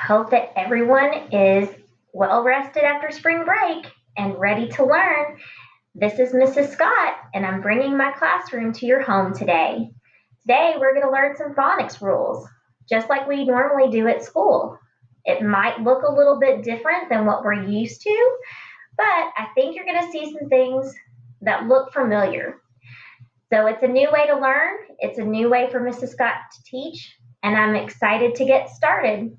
hope that everyone is well rested after spring break and ready to learn. This is Mrs. Scott, and I'm bringing my classroom to your home today. Today, we're going to learn some phonics rules, just like we normally do at school. It might look a little bit different than what we're used to, but I think you're going to see some things that look familiar. So it's a new way to learn. It's a new way for Mrs. Scott to teach, and I'm excited to get started.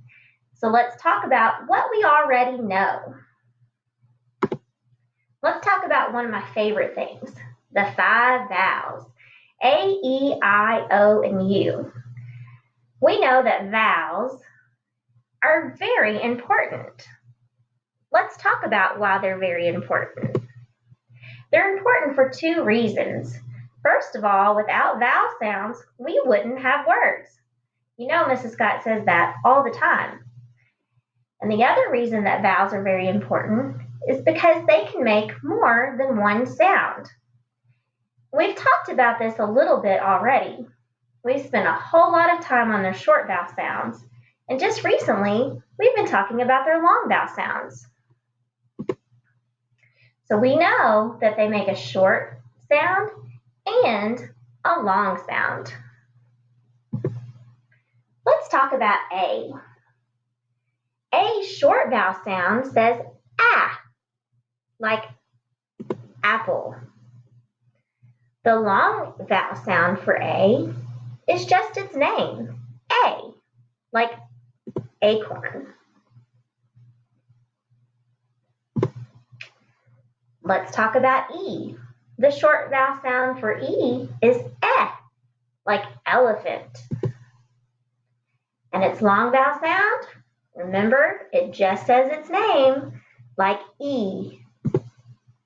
So let's talk about what we already know. Let's talk about one of my favorite things, the 5 vowels, A, E, I, O, and U. We know that vowels are very important. Let's talk about why they're very important. They're important for 2 reasons. First of all, without vowel sounds, we wouldn't have words. You know, Mrs. Scott says that all the time. And the other reason that vowels are very important is because they can make more than one sound. We've talked about this a little bit already. We've spent a whole lot of time on their short vowel sounds, and just recently, we've been talking about their long vowel sounds. So we know that they make a short sound and a long sound. Let's talk about A. A short vowel sound says ah, like apple. The long vowel sound for A is just its name, A, like acorn. Let's talk about E. The short vowel sound for E is eh, like elephant. And its long vowel sound, remember, it just says its name, like E,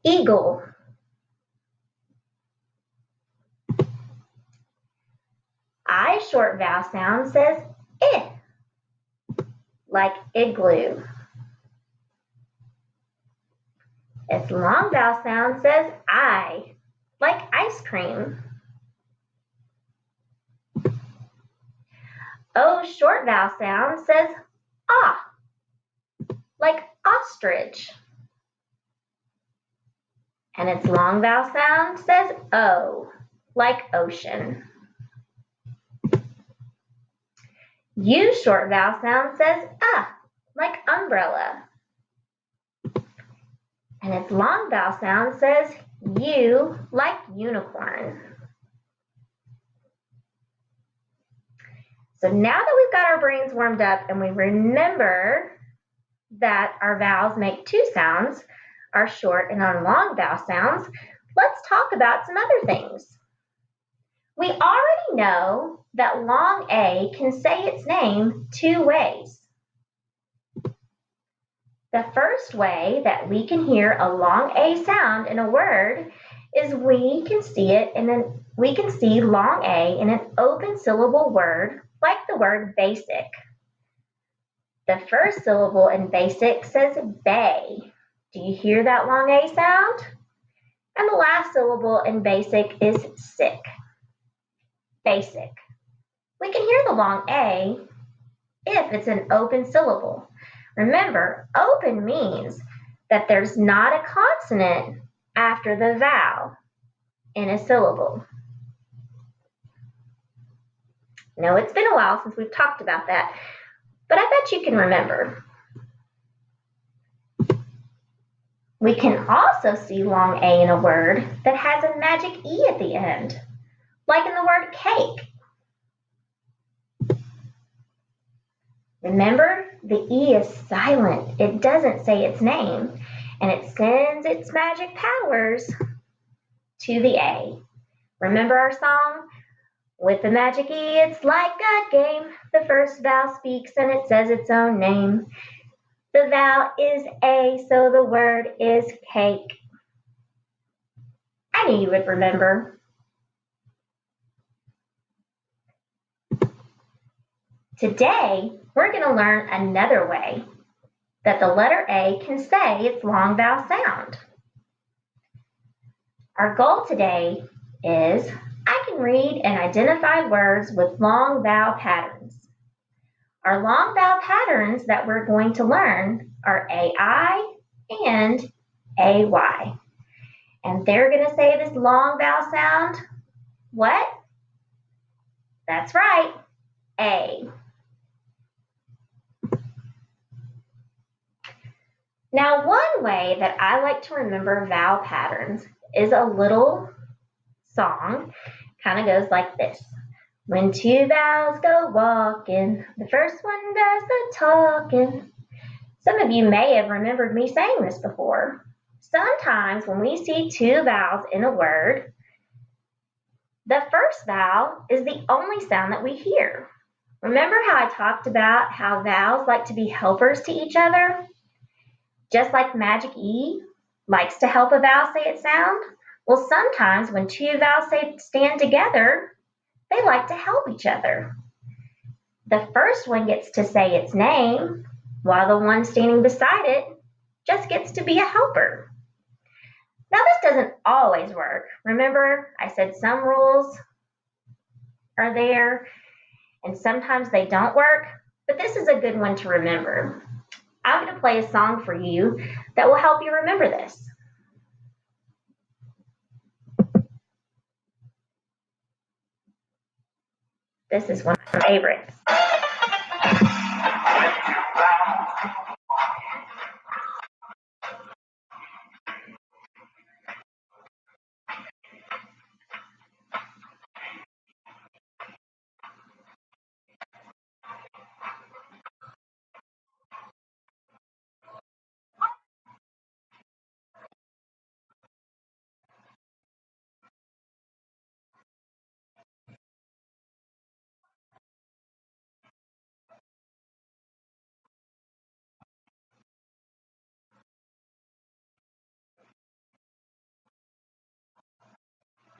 eagle. I short vowel sound says eh, like igloo. Its long vowel sound says I, like ice cream. O short vowel sound says ah, like ostrich. And its long vowel sound says O, like ocean. U short vowel sound says ah, like umbrella. And its long vowel sound says U, like unicorn. So now that we've got our brains warmed up and we remember that our vowels make 2 sounds, our short and our long vowel sounds, let's talk about some other things. We already know that long A can say its name 2 ways. The first way that we can hear a long A sound in a word is we can see long A in an open syllable word like the word basic. The first syllable in basic says bay. Do you hear that long A sound? And the last syllable in basic is sick. Basic. We can hear the long A if it's an open syllable. Remember, open means that there's not a consonant after the vowel in a syllable. No, it's been a while since we've talked about that, but I bet you can remember. We can also see long A in a word that has a magic E at the end, like in the word cake. Remember, the E is silent. It doesn't say its name, and it sends its magic powers to the A. Remember our song? With the magic E, it's like a game. The first vowel speaks and it says its own name. The vowel is A, so the word is cake. I knew you would remember. Today, we're going to learn another way that the letter A can say its long vowel sound. Our goal today is I can read and identify words with long vowel patterns. Our long vowel patterns that we're going to learn are AI and AY. And they're going to say this long vowel sound, what? That's right, A. Now, one way that I like to remember vowel patterns is a little song. Kind of goes like this. When two vowels go walking, the first one does the talking. Some of you may have remembered me saying this before. Sometimes when we see two vowels in a word, the first vowel is the only sound that we hear. Remember how I talked about how vowels like to be helpers to each other? Just like magic E likes to help a vowel say its sound, well, sometimes when two vowels stand together, they like to help each other. The first one gets to say its name, while the one standing beside it just gets to be a helper. Now, this doesn't always work. Remember, I said some rules are there, and sometimes they don't work, but this is a good one to remember. I'm going to play a song for you that will help you remember this. This is one of my favorites.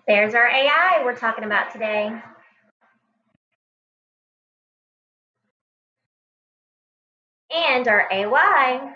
There's our AI we're talking about today. And our AY.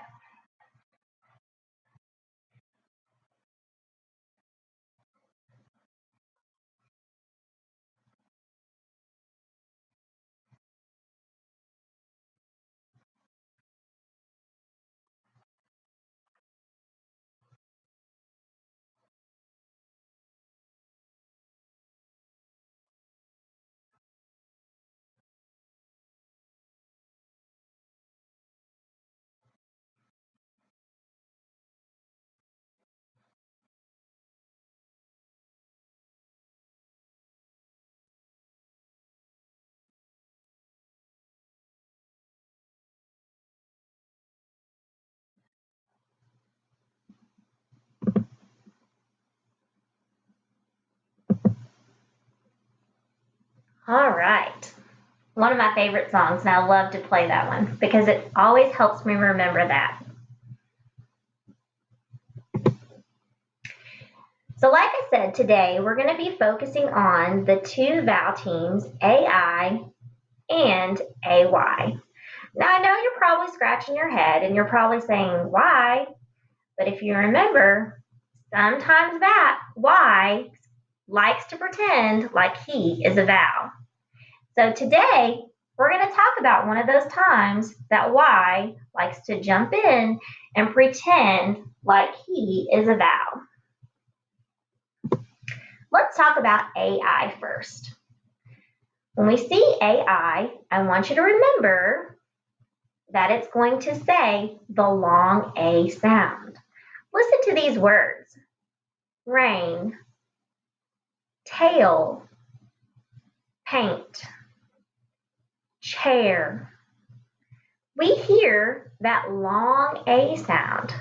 All right. One of my favorite songs, and I love to play that one because it always helps me remember that. So like I said, today we're going to be focusing on the two vowel teams, AI and AY. Now I know you're probably scratching your head and you're probably saying, why? But if you remember, sometimes that Y likes to pretend like he is a vowel. So today, we're going to talk about one of those times that Y likes to jump in and pretend like he is a vowel. Let's talk about AI first. When we see AI, I want you to remember that it's going to say the long A sound. Listen to these words: rain, tail, paint, chair. We hear that long A sound.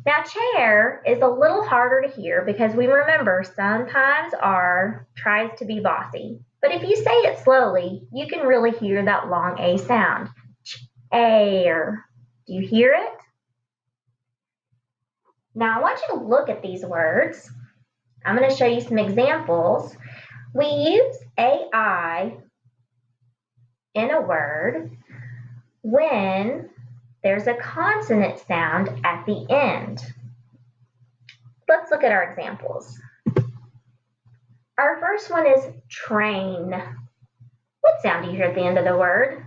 Now, chair is a little harder to hear because we remember sometimes R tries to be bossy. But if you say it slowly, you can really hear that long A sound. Chair. Do you hear it? Now, I want you to look at these words. I'm going to show you some examples. We use AI in a word when there's a consonant sound at the end. Let's look at our examples. Our first one is train. What sound do you hear at the end of the word?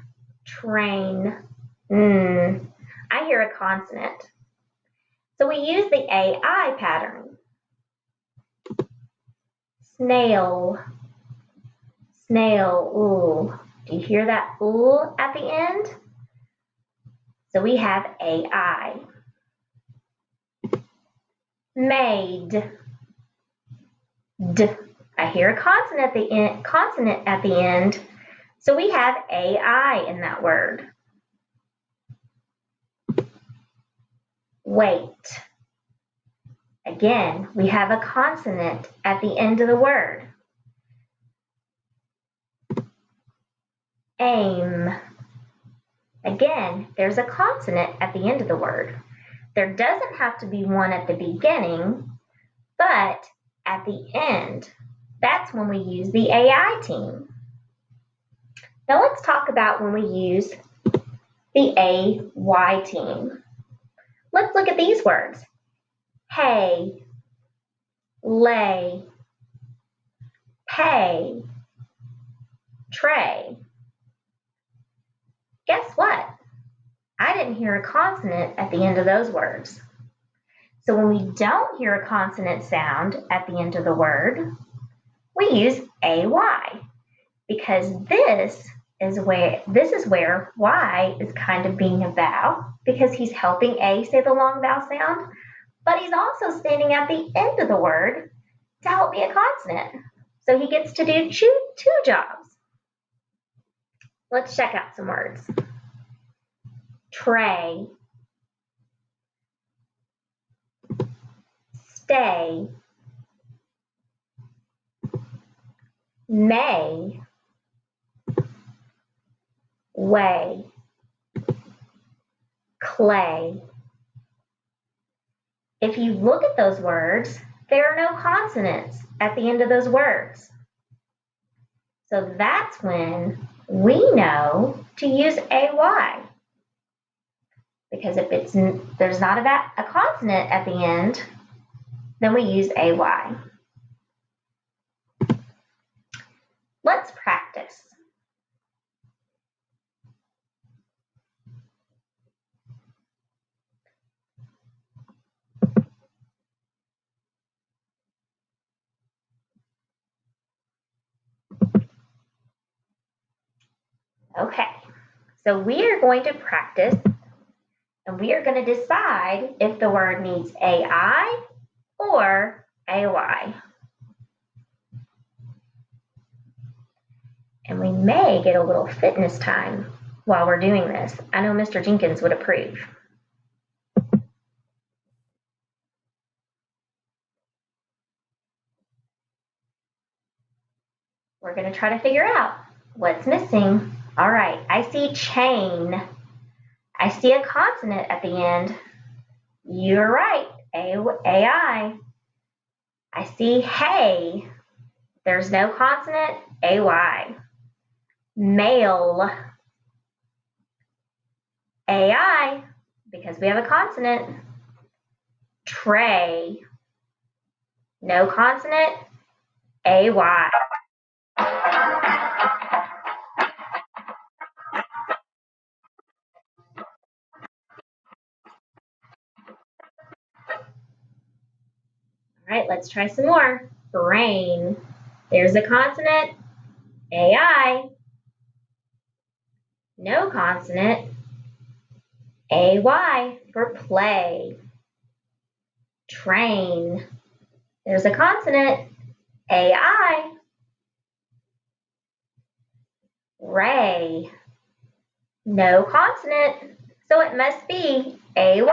Train. I hear a consonant. So we use the AI pattern. Snail. Snail. Ooh. Do you hear that ooh at the end? So we have AI. Made. D. I hear a consonant at the end. So we have AI in that word. Wait. Again, we have a consonant at the end of the word. Aim. Again, there's a consonant at the end of the word. There doesn't have to be one at the beginning, but at the end, that's when we use the AI team. Now let's talk about when we use the AY team. Let's look at these words. Hey, lay, pay, tray. Guess what? I didn't hear a consonant at the end of those words. So when we don't hear a consonant sound at the end of the word, we use AY because this is where Y is kind of being a vowel because he's helping A say the long vowel sound, but he's also standing at the end of the word to help be a consonant. So he gets to do two jobs. Let's check out some words. Tray, stay, may, way, clay. If you look at those words, there are no consonants at the end of those words. So that's when we know to use AY. Because if there's not a consonant at the end, then we use AY. Let's practice. Okay, so we are going to practice and we are going to decide if the word needs AI or AY. And we may get a little fitness time while we're doing this. I know Mr. Jenkins would approve. We're going to try to figure out what's missing. All right, I see chain. I see a consonant at the end. You're right, AI. I see hay. There's no consonant, AY. Male, AI, because we have a consonant. Tray, no consonant, AY. All right, let's try some more. Brain, there's a consonant, AI. No consonant, AY for play. Train, there's a consonant, AI. Ray, no consonant, so it must be AY.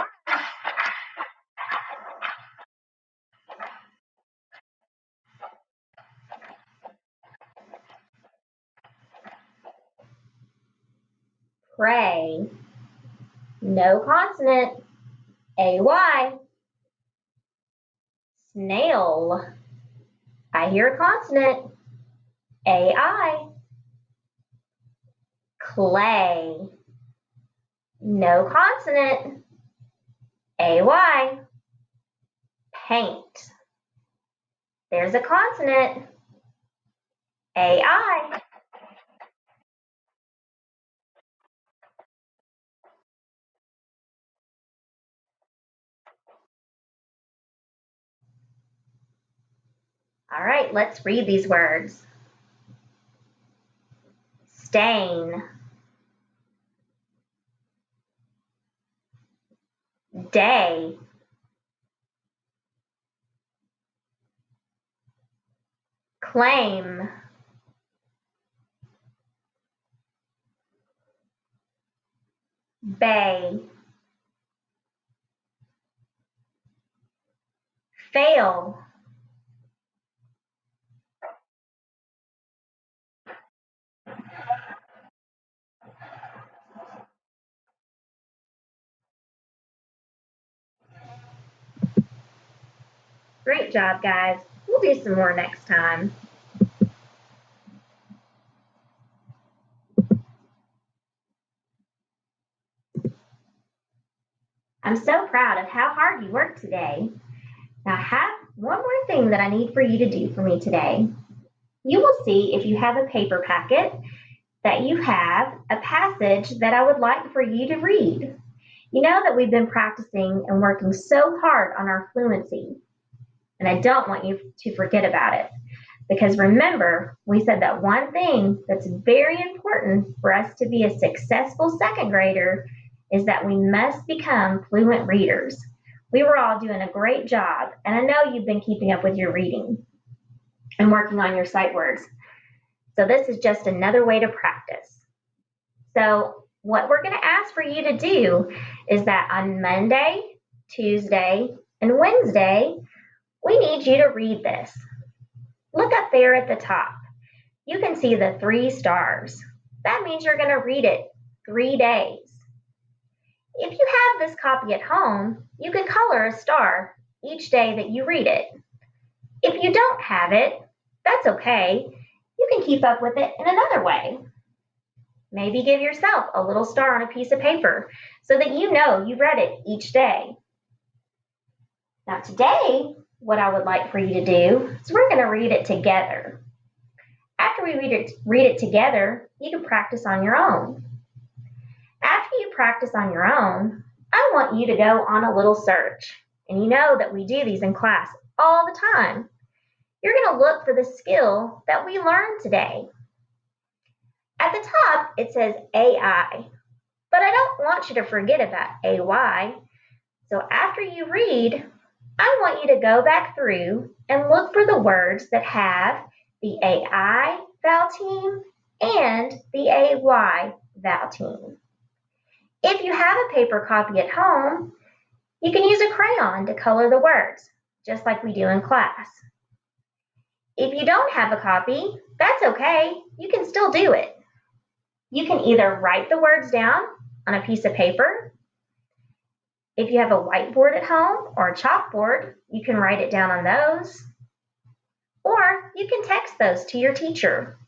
Pray, no consonant, AY. Snail, I hear a consonant, AI. Clay, no consonant, AY. Paint, there's a consonant, AI. All right, let's read these words. Stain, day, claim, bay, fail, Great job, guys. We'll do some more next time. I'm so proud of how hard you worked today. Now, I have one more thing that I need for you to do for me today. You will see if you have a paper packet that you have a passage that I would like for you to read. You know that we've been practicing and working so hard on our fluency, and I don't want you to forget about it. Because remember, we said that one thing that's very important for us to be a successful second grader is that we must become fluent readers. We were all doing a great job, and I know you've been keeping up with your reading and working on your sight words. So this is just another way to practice. So what we're going to ask for you to do is that on Monday, Tuesday, and Wednesday, we need you to read this. Look up there at the top. You can see the 3 stars. That means you're going to read it 3 days. If you have this copy at home, you can color a star each day that you read it. If you don't have it, that's okay. You can keep up with it in another way. Maybe give yourself a little star on a piece of paper so that you know you've read it each day. Now today, what I would like for you to do is we're going to read it together. After we read it together, you can practice on your own. After you practice on your own, I want you to go on a little search. And you know that we do these in class all the time. You're going to look for the skill that we learned today. At the top, it says AI, but I don't want you to forget about AY. So after you read, I want you to go back through and look for the words that have the AI vowel team and the AY vowel team. If you have a paper copy at home, you can use a crayon to color the words, just like we do in class. If you don't have a copy, that's okay. You can still do it. You can either write the words down on a piece of paper. If you have a whiteboard at home or a chalkboard, you can write it down on those. Or you can text those to your teacher.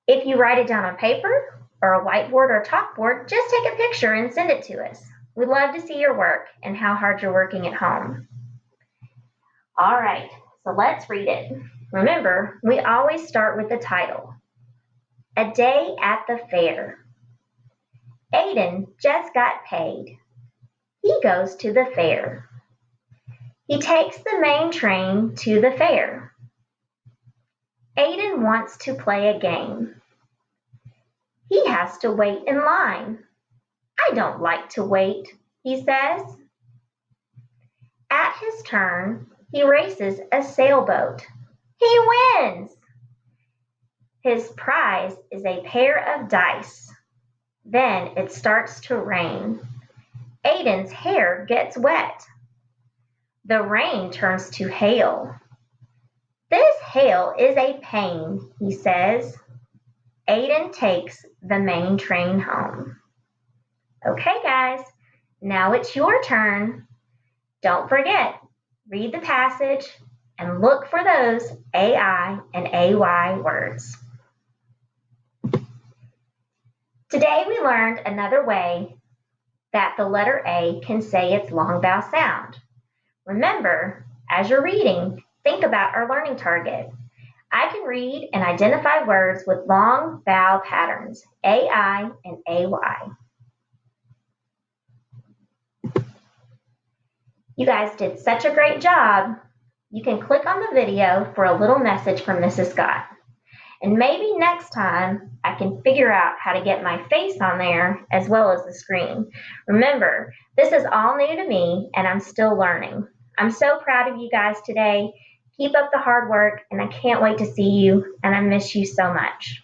If you write it down on paper or a whiteboard or a chalkboard, just take a picture and send it to us. We'd love to see your work and how hard you're working at home. All right, so let's read it. Remember, we always start with the title. A Day at the Fair. Aiden just got paid. He goes to the fair. He takes the main train to the fair. Aiden wants to play a game. He has to wait in line. I don't like to wait, he says. At his turn, he races a sailboat. He wins! His prize is a pair of dice. Then it starts to rain. Aiden's hair gets wet. The rain turns to hail. This hail is a pain, he says. Aiden takes the main train home. Okay, guys, now it's your turn. Don't forget, read the passage and look for those AI and AY words. Today we learned another way that the letter A can say its long vowel sound. Remember, as you're reading, think about our learning target. I can read and identify words with long vowel patterns, AI and AY. You guys did such a great job. you can click on the video for a little message from Mrs. Scott. And maybe next time I can figure out how to get my face on there as well as the screen. Remember, this is all new to me and I'm still learning. I'm so proud of you guys today. Keep up the hard work and I can't wait to see you and I miss you so much.